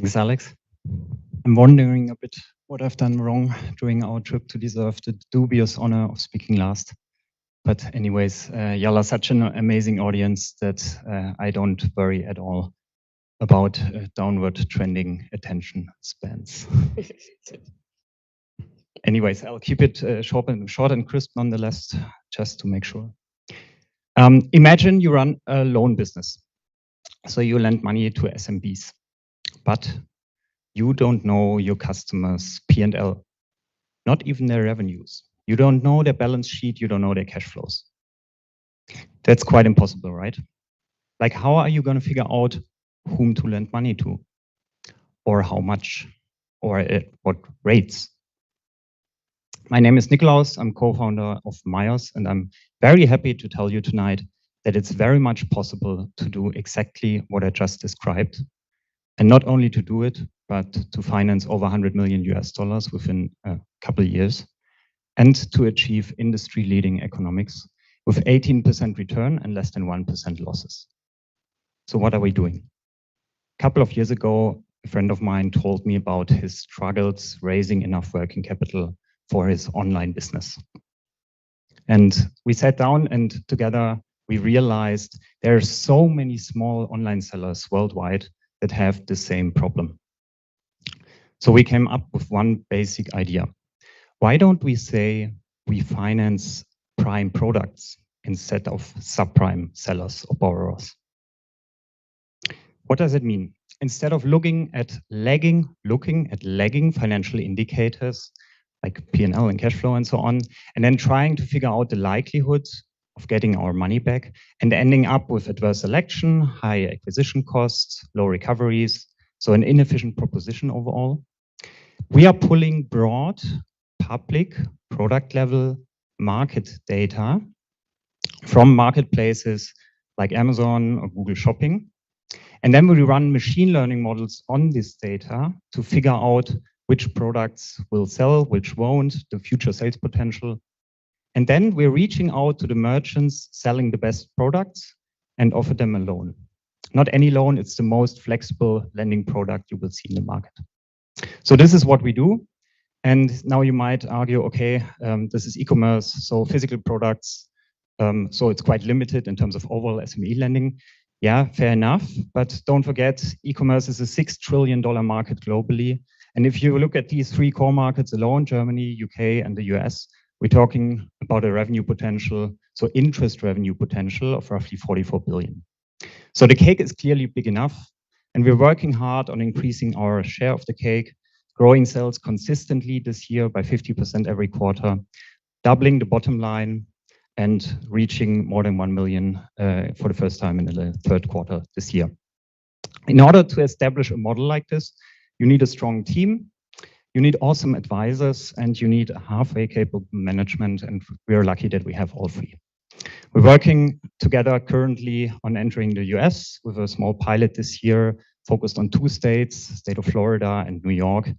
Thanks, Alex. I'm wondering a bit what I've done wrong during our trip to deserve the dubious honor of speaking last. But anyways, y'all are such an amazing audience that I don't worry at all about downward trending attention spans. Anyways, I'll keep it short and crisp nonetheless, just to make sure. Imagine you run a loan business. So you lend money to SMBs, but you don't know your customers' P&L, not even their revenues. You don't know their balance sheet, you don't know their cash flows. That's quite impossible, right? Like, how are you going to figure out whom to lend money to? Or how much? Or at what rates? My name is Nikolaus. I'm co-founder of Myos, and I'm very happy to tell you tonight that it's very much possible to do exactly what I just described. And not only to do it, but to finance over 100 million US dollars within a couple of years, and to achieve industry-leading economics with 18% return and less than 1% losses. So what are we doing? A couple of years ago, a friend of mine told me about his struggles raising enough working capital for his online business. And we sat down and together we realized there are so many small online sellers worldwide that have the same problem. So we came up with one basic idea. Why don't we say we finance prime products instead of subprime sellers or borrowers? What does it mean? Instead of looking at lagging financial indicators like P&L and cash flow and so on, and then trying to figure out the likelihood of getting our money back and ending up with adverse selection, high acquisition costs, low recoveries, so an inefficient proposition overall. We are pulling broad, public, product level market data from marketplaces like Amazon or Google Shopping. And then we run machine learning models on this data to figure out which products will sell, which won't, the future sales potential. And then we're reaching out to the merchants selling the best products and offer them a loan. Not any loan, it's the most flexible lending product you will see in the market. So this is what we do. And now you might argue, okay, this is e-commerce, so physical products, so it's quite limited in terms of overall SME lending. Yeah, fair enough. But don't forget, e-commerce is a $6 trillion market globally. And if you look at these three core markets alone, Germany, UK, and the US, we're talking about a revenue potential, so interest revenue potential of roughly 44 billion. So the cake is clearly big enough, and we're working hard on increasing our share of the cake, growing sales consistently this year by 50% every quarter, doubling the bottom line, and reaching more than 1 million for the first time in the third quarter this year. In order to establish a model like this, you need a strong team, you need awesome advisors, and you need a halfway capable management, and we are lucky that we have all three. We're working together currently on entering the US with a small pilot this year, focused on 2 states, state of Florida and New York,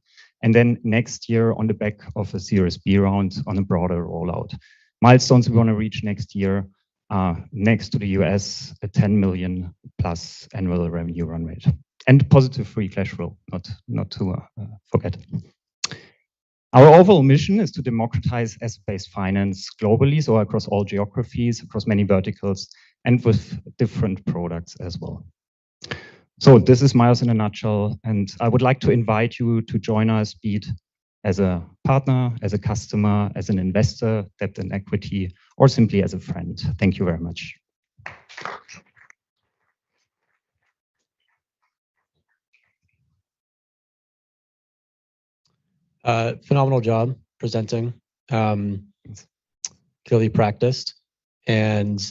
and then next year on the back of a Series B round on a broader rollout. Milestones we want to reach next year, next to the US, a 10 million plus annual revenue run rate. And positive free cash flow, not to forget. Our overall mission is to democratize asset-based finance globally, so across all geographies, across many verticals, and with different products as well. So this is Myos in a nutshell, and I would like to invite you to join us, be it as a partner, as a customer, as an investor, debt and equity, or simply as a friend. Thank you very much. Phenomenal job presenting, clearly practiced, and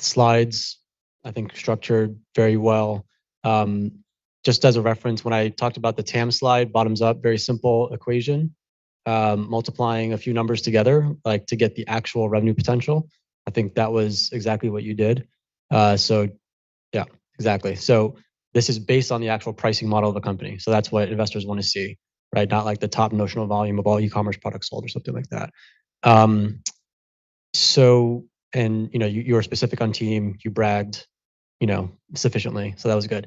slides I think structured very well. Just as a reference, when I talked about the TAM slide, bottoms up, very simple equation, multiplying a few numbers together, like to get the actual revenue potential. I think that was exactly what you did. So yeah, exactly. So this is based on the actual pricing model of the company. So that's what investors want to see, right? Not like the top notional volume of all e-commerce products sold or something like that. So, and you were specific on team, you bragged, sufficiently. So that was good.